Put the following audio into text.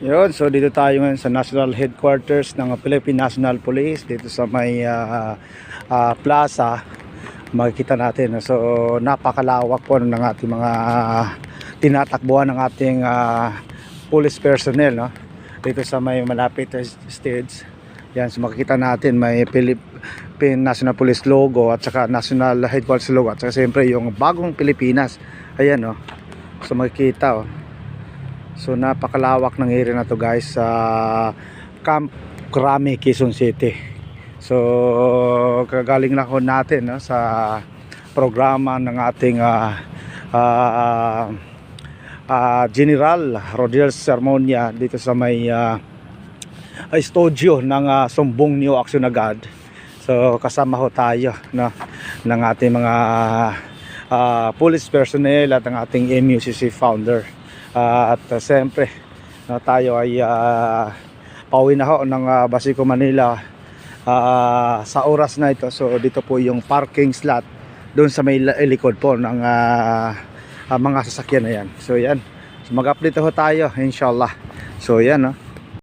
Yun, so dito tayo ngayon sa National Headquarters ng Philippine National Police dito sa may plaza. Makikita natin, so napakalawak po ng ating mga tinatakbuhan ng ating police personnel, no? Dito sa may malapit na stage. Yan, so makikita natin may Philippine National Police logo at saka National Headquarters logo at saka siyempre yung bagong Pilipinas. Ayan, no? So makikita, oh. So napakalawak ng area na to, guys, sa Camp Crame, Quezon City. So kagaling lang ho natin, no, sa programa ng ating General Rodel Sermonia dito sa may studio ng Sumbong New Action Agad. So kasama ho tayo, no, ng ating mga police personnel at ang ating MUCC founder. At siyempre, tayo ay pauwi na ho ng Basico, Manila sa oras na ito. So dito po yung parking slot doon sa may likod po ng mga sasakyan na yan. So yan, so mag-update ho tayo inshallah. So yan, no?